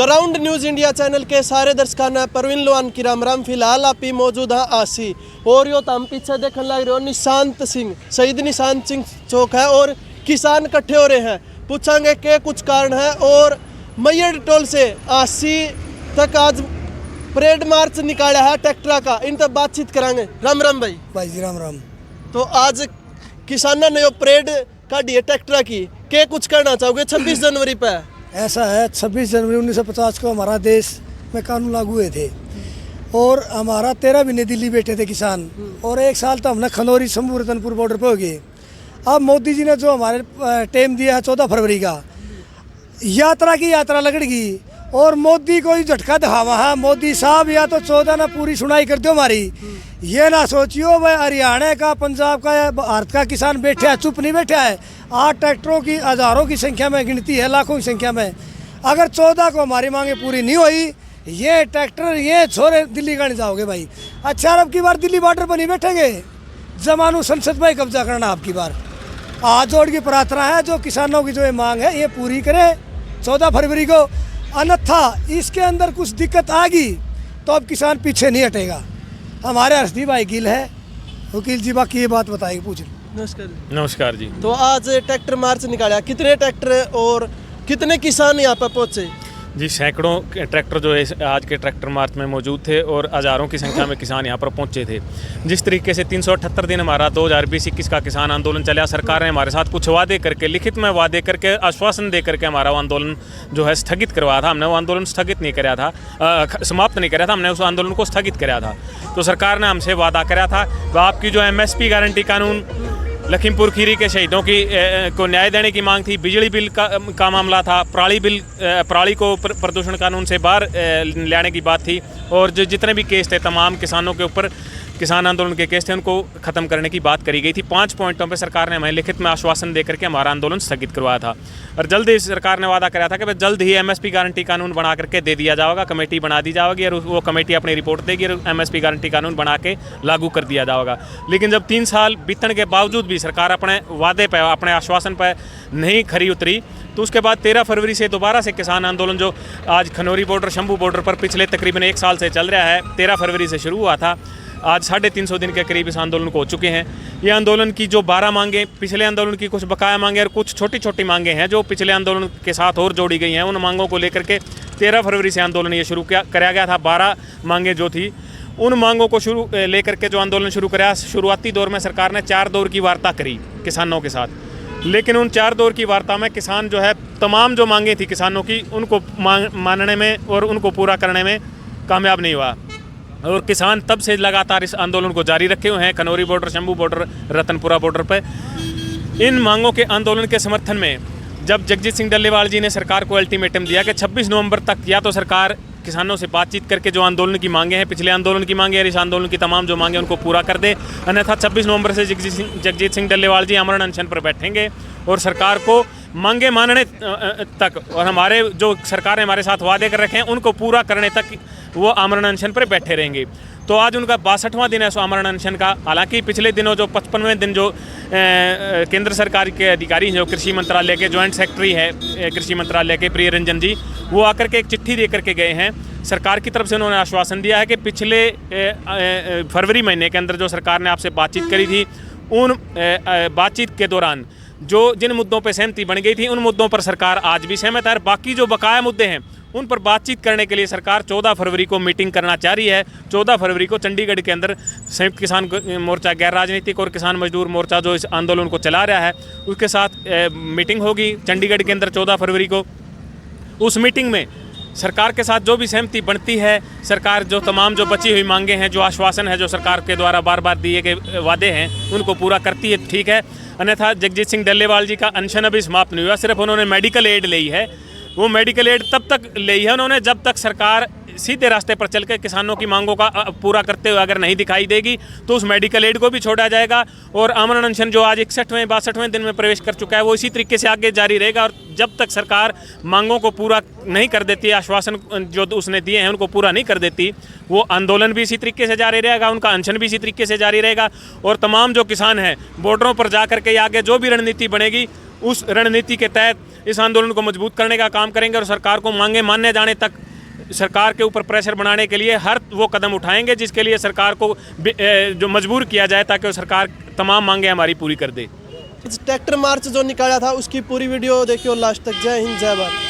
Ground news India channel के सारे दर्शकाना परवीन लोहान की राम राम। फिलहाल आप ही मौजूद है आसी और यो तो हम पीछे देखने लग रहे हो निशांत सिंह, शहीद निशांत सिंह चौक है और किसान इकट्ठे हो रहे हैं। पूछेंगे के कुछ कारण है और मैयर टोल से आसी तक आज परेड मार्च निकाला है ट्रैक्टर का, इन तक बातचीत कराएंगे। राम राम भाई जी राम राम। तो आज किसानों ने परेड काटी है ट्रैक्टर की, के कुछ कहना चाहोगे 26 जनवरी पे? ऐसा है, 26 जनवरी 1950 को हमारा देश में कानून लागू हुए थे और हमारा 13 महीने दिल्ली बैठे थे किसान, और 1 साल तो हमने खनौरी शंभू रतनपुर बॉर्डर पे हो गए। अब मोदी जी ने जो हमारे टाइम दिया है 14 फरवरी का, यात्रा की यात्रा लगड़गी और मोदी को ही झटका दिखावा है। मोदी साहब या तो 14 ना पूरी सुनाई कर दो हमारी, ये ना सोचियो वह हरियाणा का, पंजाब का या भारत का किसान बैठा है, चुप नहीं बैठा है। 8 ट्रैक्टरों की हज़ारों की संख्या में गिनती है, लाखों की संख्या में। अगर 14 को हमारी मांगे पूरी नहीं हुई, ये ट्रैक्टर ये छोरे दिल्ली का नहीं जाओगे भाई। अच्छा, अब की बार दिल्ली बॉर्डर पर नहीं बैठेंगे, जमानू संसद में कब्जा करना आपकी बार। हाथ जोड़ की प्रार्थना है, जो किसानों की जो ये मांग है ये पूरी करें 14 फरवरी को, अन्यथा इसके अंदर कुछ दिक्कत आ गई तो अब किसान पीछे नहीं हटेगा। हमारे हर्षदीप भाई गिल है, वकील जी बाकी ये बात बताएंगे, पूछ लो। नमस्कार जी। तो आज ट्रैक्टर मार्च निकाला, कितने ट्रैक्टर और कितने किसान यहाँ पर पहुँचे? जी, सैकड़ों ट्रैक्टर जो है आज के ट्रैक्टर मार्च में मौजूद थे और हज़ारों की संख्या में किसान यहाँ पर पहुँचे थे। जिस तरीके से 378 दिन हमारा 2020-21 का किसान आंदोलन चला, सरकार ने हमारे साथ कुछ वादे करके, लिखित में वादे करके, आश्वासन दे करके हमारा आंदोलन जो है स्थगित करवाया था। हमने वो आंदोलन स्थगित नहीं कराया था, समाप्त नहीं कराया था, हमने उस आंदोलन को स्थगित कराया था। तो सरकार ने हमसे वादा कराया था कि आपकी जो MSP गारंटी कानून, लखीमपुर खीरी के शहीदों की को न्याय देने की मांग थी, बिजली बिल का मामला था, पराली को प्रदूषण कानून से बाहर लाने की बात थी, और जो जितने भी केस थे तमाम किसानों के ऊपर, किसान आंदोलन के केस थे, उनको ख़त्म करने की बात करी गई थी। 5 पॉइंटों पे सरकार ने हमें लिखित में आश्वासन देकर के हमारा आंदोलन स्थगित करवाया था। और जल्द ही सरकार ने वादा कराया था कि जल्द ही MSP गारंटी कानून बना करके दे दिया जाएगा, कमेटी बना दी जाएगी और वो कमेटी अपनी रिपोर्ट देगी और MSP गारंटी कानून बना के लागू कर दिया जाएगा। लेकिन जब 3 साल बीतने के बावजूद भी सरकार अपने वादे पर, अपने आश्वासन पर नहीं खरी उतरी, तो उसके बाद 13 फरवरी से दोबारा से किसान आंदोलन जो आज खनौरी बॉर्डर, शंभू बॉर्डर पर पिछले तकरीबन 1 साल से चल रहा है, 13 फरवरी से शुरू हुआ था, आज 350 दिन के करीब इस आंदोलन को हो चुके हैं। ये आंदोलन की जो 12 मांगें, पिछले आंदोलन की कुछ बकाया मांगें और कुछ छोटी छोटी मांगें हैं जो पिछले आंदोलन के साथ और जोड़ी गई हैं, उन मांगों को लेकर के 13 फरवरी से आंदोलन ये शुरू कराया गया था। 12 मांगें जो थी, उन मांगों को लेकर के जो आंदोलन शुरू कराया, शुरुआती दौर में सरकार ने 4 दौर की वार्ता करी किसानों के साथ, लेकिन उन 4 दौर की वार्ता में किसान जो है, तमाम जो मांगें थी किसानों की, उनको मानने में और उनको पूरा करने में कामयाब नहीं हुआ। और किसान तब से लगातार इस आंदोलन को जारी रखे हुए हैं, Khanauri border, Shambhu border, Ratanpura border पर। इन मांगों के आंदोलन के समर्थन में जब जगजीत सिंह डल्लेवाल जी ने सरकार को अल्टीमेटम दिया कि 26 नवंबर तक या तो सरकार किसानों से बातचीत करके जो आंदोलन की मांगे हैं, पिछले आंदोलन की मांगे और इस आंदोलन की तमाम जो मांगे उनको पूरा कर दे, अन्यथा 26 नवंबर से जगजीत सिंह डल्लेवाल जी आमरण अनशन पर बैठेंगे और सरकार को मांगे मानने तक, और हमारे जो सरकार ने हमारे साथ वादे कर रखे हैं उनको पूरा करने तक वो आमरण अनशन पर बैठे रहेंगे। तो आज उनका 62वां दिन है सो आमरण अनशन का। हालांकि पिछले दिनों जो 55वें दिन जो केंद्र सरकार के अधिकारी जो कृषि मंत्रालय के जॉइंट सेक्रेटरी है कृषि मंत्रालय के प्रिय रंजन जी, वो आकर के एक चिट्ठी दे करके गए हैं। सरकार की तरफ से उन्होंने आश्वासन दिया है कि पिछले फरवरी महीने के अंदर जो सरकार ने आपसे बातचीत करी थी, उन बातचीत के दौरान जो जिन मुद्दों पर सहमति बन गई थी, उन मुद्दों पर सरकार आज भी सहमत है। बाकी जो बकाया मुद्दे हैं उन पर बातचीत करने के लिए सरकार 14 फरवरी को मीटिंग करना चाह रही है। 14 फरवरी को चंडीगढ़ के अंदर संयुक्त किसान मोर्चा, गैर राजनीतिक और किसान मजदूर मोर्चा जो इस आंदोलन को चला रहा है, उसके साथ मीटिंग होगी चंडीगढ़ के अंदर 14 फरवरी को। उस मीटिंग में सरकार के साथ जो भी सहमति बनती है, सरकार जो तमाम जो बची हुई मांगे हैं, जो आश्वासन है, जो सरकार के द्वारा बार बार दिए गए वादे हैं, उनको पूरा करती है, ठीक है। अन्यथा जगजीत सिंह डल्लेवाल जी का अनशन अभी समाप्त नहीं हुआ, सिर्फ उन्होंने मेडिकल एड ली है। वो मेडिकल एड तब तक ली है उन्होंने जब तक सरकार सीधे रास्ते पर चल के किसानों की मांगों का पूरा करते हुए अगर नहीं दिखाई देगी तो उस मेडिकल एड को भी छोड़ा जाएगा। और आमरण अनशन जो आज 61वें दिन में प्रवेश कर चुका है, वो इसी तरीके से आगे जारी रहेगा। और जब तक सरकार मांगों को पूरा नहीं कर देती, आश्वासन जो उसने दिए हैं उनको पूरा नहीं कर देती, वो आंदोलन भी इसी तरीके से जारी रहेगा, उनका अनशन भी इसी तरीके से जारी रहेगा। और तमाम जो किसान हैं बॉर्डरों पर जा करके आगे जो भी रणनीति बनेगी उस रणनीति के तहत इस आंदोलन को मजबूत करने का काम करेंगे और सरकार को मांगे मान्य जाने तक सरकार के ऊपर प्रेशर बनाने के लिए हर वो कदम उठाएंगे जिसके लिए सरकार को जो मजबूर किया जाए ताकि वो सरकार तमाम मांगे हमारी पूरी कर दे। ट्रैक्टर मार्च जो निकाला था उसकी पूरी वीडियो देखियो लास्ट तक। जय हिंद, जय भारत।